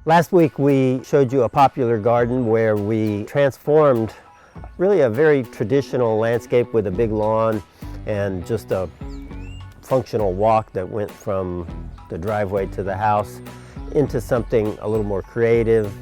Last week we showed you a popular garden where we transformed really a very traditional landscape with a big lawn and just a functional walk that went from the driveway to the house into something a little more creative.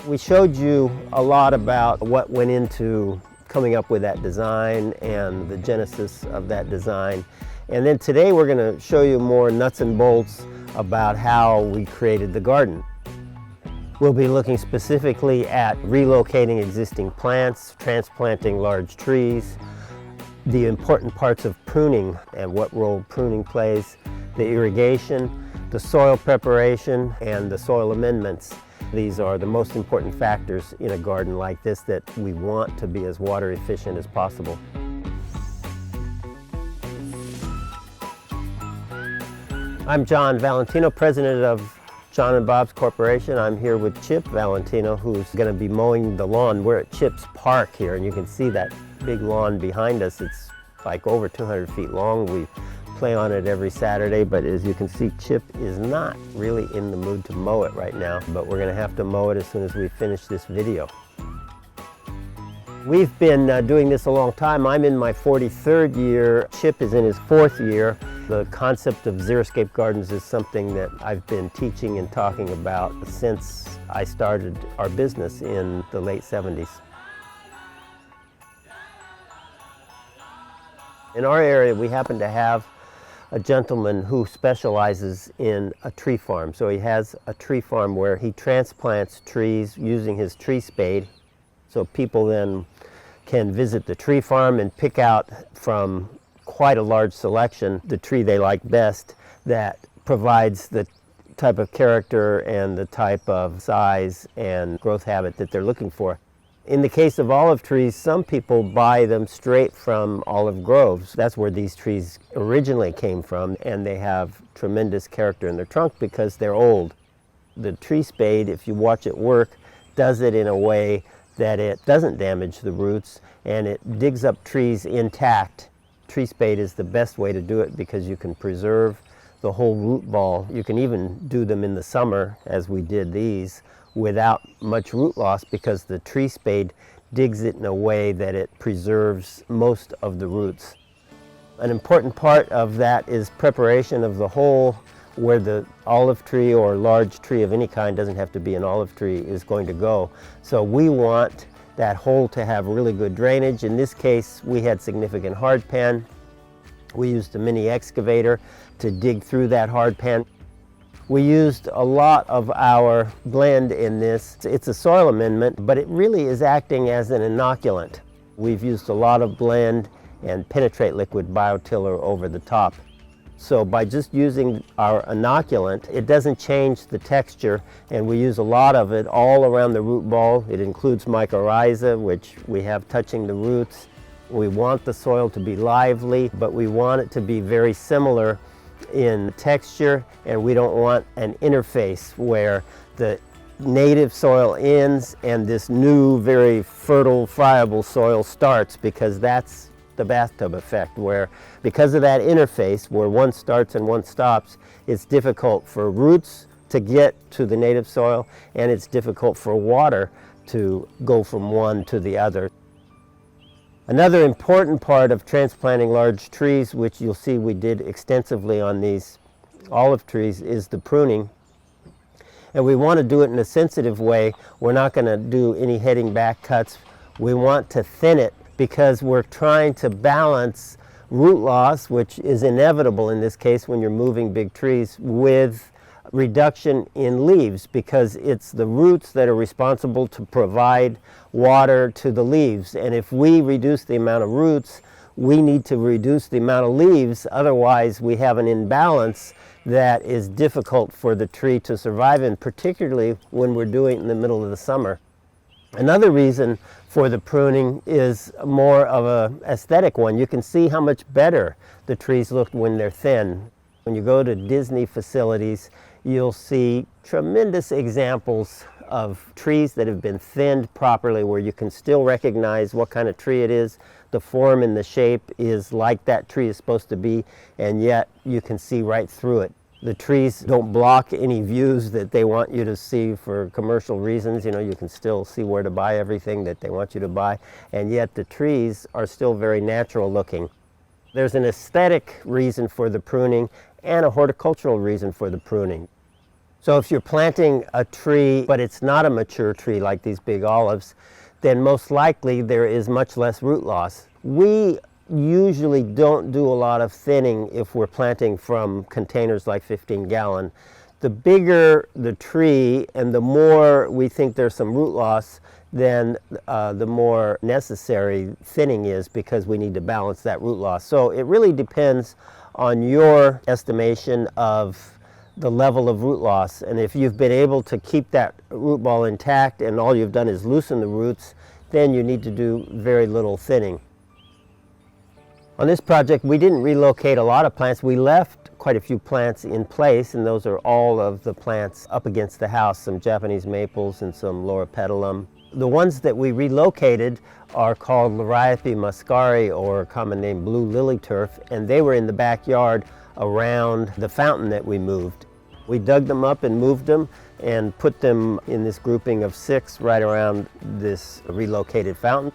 We showed you a lot about what went into coming up with that design and the genesis of that design. And then today we're going to show you more nuts and bolts about how we created the garden. We'll be looking specifically at relocating existing plants, transplanting large trees, the important parts of pruning and what role pruning plays, the irrigation, the soil preparation, and the soil amendments. These are the most important factors in a garden like this that we want to be as water efficient as possible. I'm John Valentino, president of John and Bob's Corporation. I'm here with Chip Valentino, who's going to be mowing the lawn. We're at Chip's Park here, and you can see that big lawn behind us. It's like over 200 feet long. We play on it every Saturday, but as you can see, Chip is not really in the mood to mow it right now, but we're going to have to mow it as soon as we finish this video. We've been doing this a long time. I'm in my 43rd year. Chip is in his 4th year. The concept of xeriscape gardens is something that I've been teaching and talking about since I started our business in the late 70s. In our area, we happen to have a gentleman who specializes in a tree farm. So he has a tree farm where he transplants trees using his tree spade. So people then can visit the tree farm and pick out from quite a large selection the tree they like best that provides the type of character and the type of size and growth habit that they're looking for. In the case of olive trees, some people buy them straight from olive groves. That's where these trees originally came from, and they have tremendous character in their trunk because they're old. The tree spade, if you watch it work, does it in a way that it doesn't damage the roots and it digs up trees intact. Tree spade is the best way to do it because you can preserve the whole root ball. You can even do them in the summer, as we did these, without much root loss because the tree spade digs it in a way that it preserves most of the roots. An important part of that is preparation of the hole where the olive tree or large tree of any kind, doesn't have to be an olive tree, is going to go. So we want that hole to have really good drainage. In this case, we had significant hard pan. We used a mini excavator to dig through that hard pan. We used a lot of our blend in this. It's a soil amendment, but it really is acting as an inoculant. We've used a lot of blend and penetrate liquid biotiller over the top. So by just using our inoculant, it doesn't change the texture, and we use a lot of it all around the root ball. It includes mycorrhiza, which we have touching the roots. We want the soil to be lively, but we want it to be very similar in texture, and we don't want an interface where the native soil ends and this new, very fertile, friable soil starts, because that's the bathtub effect, where because of that interface where one starts and one stops, it's difficult for roots to get to the native soil, and it's difficult for water to go from one to the other. Another important part of transplanting large trees, which you'll see we did extensively on these olive trees, is the pruning. And we want to do it in a sensitive way. We're not going to do any heading back cuts. We want to thin it because we're trying to balance root loss, which is inevitable in this case when you're moving big trees, with reduction in leaves, because it's the roots that are responsible to provide water to the leaves. And if we reduce the amount of roots, we need to reduce the amount of leaves. Otherwise, we have an imbalance that is difficult for the tree to survive in, particularly when we're doing it in the middle of the summer. Another reason for the pruning is more of an aesthetic one. You can see how much better the trees look when they're thin. When you go to Disney facilities, you'll see tremendous examples of trees that have been thinned properly, where you can still recognize what kind of tree it is. The form and the shape is like that tree is supposed to be, and yet you can see right through it. The trees don't block any views that they want you to see for commercial reasons. You know, you can still see where to buy everything that they want you to buy, and yet the trees are still very natural looking. There's an aesthetic reason for the pruning and a horticultural reason for the pruning. So if you're planting a tree, but it's not a mature tree like these big olives, then most likely there is much less root loss. We usually don't do a lot of thinning if we're planting from containers like 15-gallon. The bigger the tree and the more we think there's some root loss, then the more necessary thinning is, because we need to balance that root loss. So it really depends on your estimation of the level of root loss. And if you've been able to keep that root ball intact and all you've done is loosen the roots, then you need to do very little thinning. On this project, we didn't relocate a lot of plants. We left quite a few plants in place, and those are all of the plants up against the house, some Japanese maples and some loropetalum. The ones that we relocated are called Liriope muscari, or common name blue lily turf, and they were in the backyard around the fountain that we moved. We dug them up and moved them and put them in this grouping of 6 right around this relocated fountain.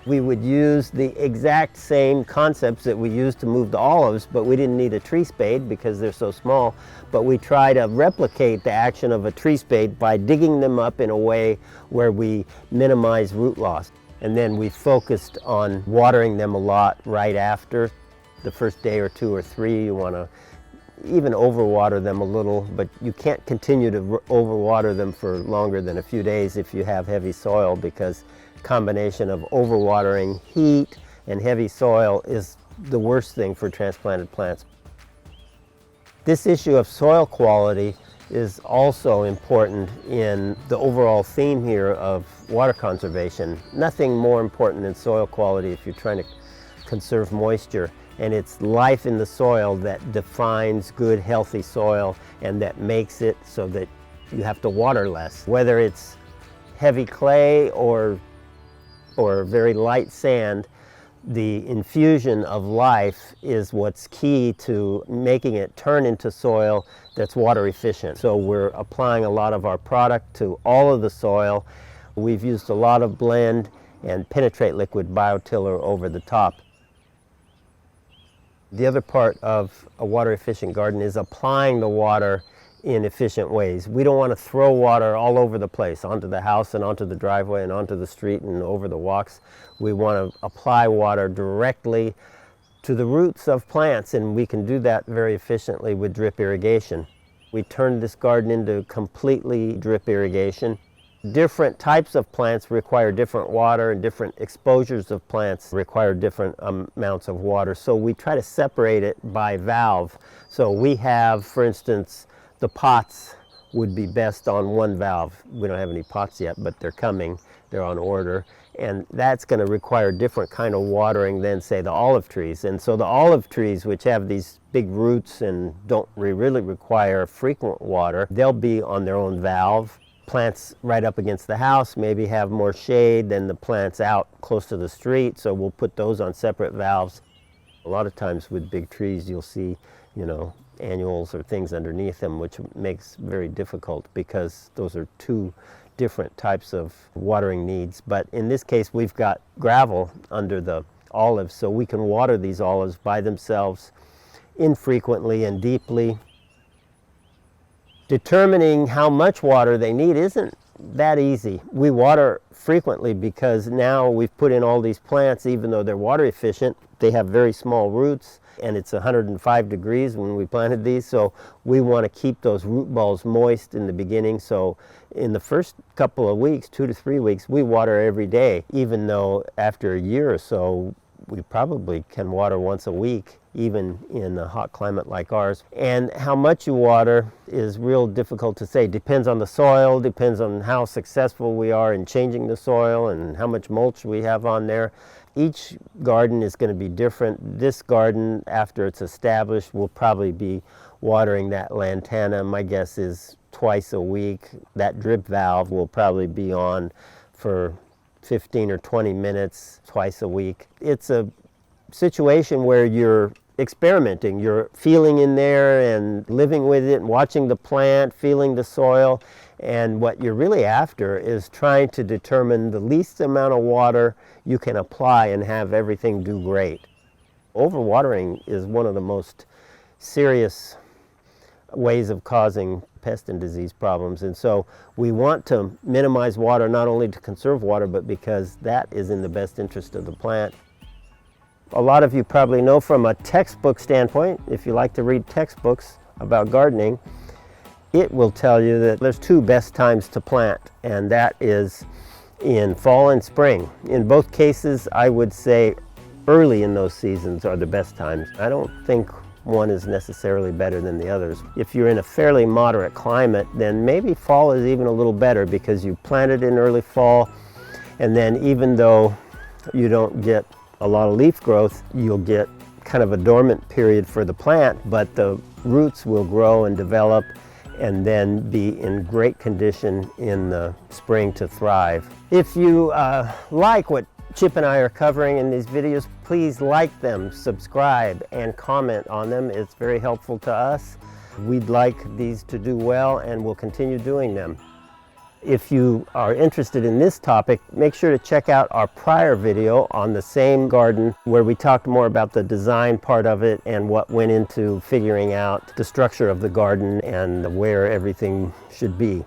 We would use the exact same concepts that we used to move the olives, but we didn't need a tree spade because they're so small. But we try to replicate the action of a tree spade by digging them up in a way where we minimize root loss. And then we focused on watering them a lot right after. The first day or 2 or 3, you want to even overwater them a little, but you can't continue to overwater them for longer than a few days if you have heavy soil, because combination of overwatering, heat, and heavy soil is the worst thing for transplanted plants. This issue of soil quality is also important in the overall theme here of water conservation. Nothing more important than soil quality if you're trying to conserve moisture. And it's life in the soil that defines good, healthy soil, and that makes it so that you have to water less. Whether it's heavy clay or very light sand, the infusion of life is what's key to making it turn into soil that's water efficient. So we're applying a lot of our product to all of the soil. We've used a lot of blend and penetrate liquid biotiller over the top. The other part of a water efficient garden is applying the water in efficient ways. We don't want to throw water all over the place, onto the house and onto the driveway and onto the street and over the walks. We want to apply water directly to the roots of plants, and we can do that very efficiently with drip irrigation. We turned this garden into completely drip irrigation. Different types of plants require different water, and different exposures of plants require different amounts of water. So we try to separate it by valve. So we have, for instance, the pots would be best on one valve. We don't have any pots yet, but they're coming. They're on order. And that's going to require different kind of watering than, say, the olive trees. And so the olive trees, which have these big roots and don't really require frequent water, they'll be on their own valve. Plants right up against the house maybe have more shade than the plants out close to the street, so we'll put those on separate valves. A lot of times with big trees you'll see, annuals or things underneath them, which makes very difficult because those are 2 different types of watering needs. But in this case we've got gravel under the olives, so we can water these olives by themselves infrequently and deeply. Determining how much water they need isn't that easy. We water frequently because now we've put in all these plants. Even though they're water efficient, they have very small roots, and it's 105 degrees when we planted these, so we want to keep those root balls moist in the beginning. So in the first couple of weeks, 2 to 3 weeks, we water every day, even though after a year or so we probably can water once a week, even in a hot climate like ours. And how much you water is real difficult to say. Depends on the soil, depends on how successful we are in changing the soil and how much mulch we have on there. Each garden is going to be different. This garden, after it's established, will probably be watering that lantana. My guess is twice a week. That drip valve will probably be on for 15 or 20 minutes twice a week. It's a situation where you're experimenting. You're feeling in there and living with it and watching the plant, feeling the soil. And what you're really after is trying to determine the least amount of water you can apply and have everything do great. Overwatering is one of the most serious ways of causing pest and disease problems. And so we want to minimize water, not only to conserve water, but because that is in the best interest of the plant. A lot of you probably know from a textbook standpoint, if you like to read textbooks about gardening, it will tell you that there's two best times to plant, and that is in fall and spring. In both cases, I would say early in those seasons are the best times. I don't think one is necessarily better than the others. If you're in a fairly moderate climate, then maybe fall is even a little better because you planted in early fall, and then even though you don't get a lot of leaf growth, you'll get kind of a dormant period for the plant, but the roots will grow and develop and then be in great condition in the spring to thrive. If you like what Chip and I are covering in these videos, please like them, subscribe, and comment on them. It's very helpful to us. We'd like these to do well, and we'll continue doing them. If you are interested in this topic, make sure to check out our prior video on the same garden where we talked more about the design part of it and what went into figuring out the structure of the garden and where everything should be.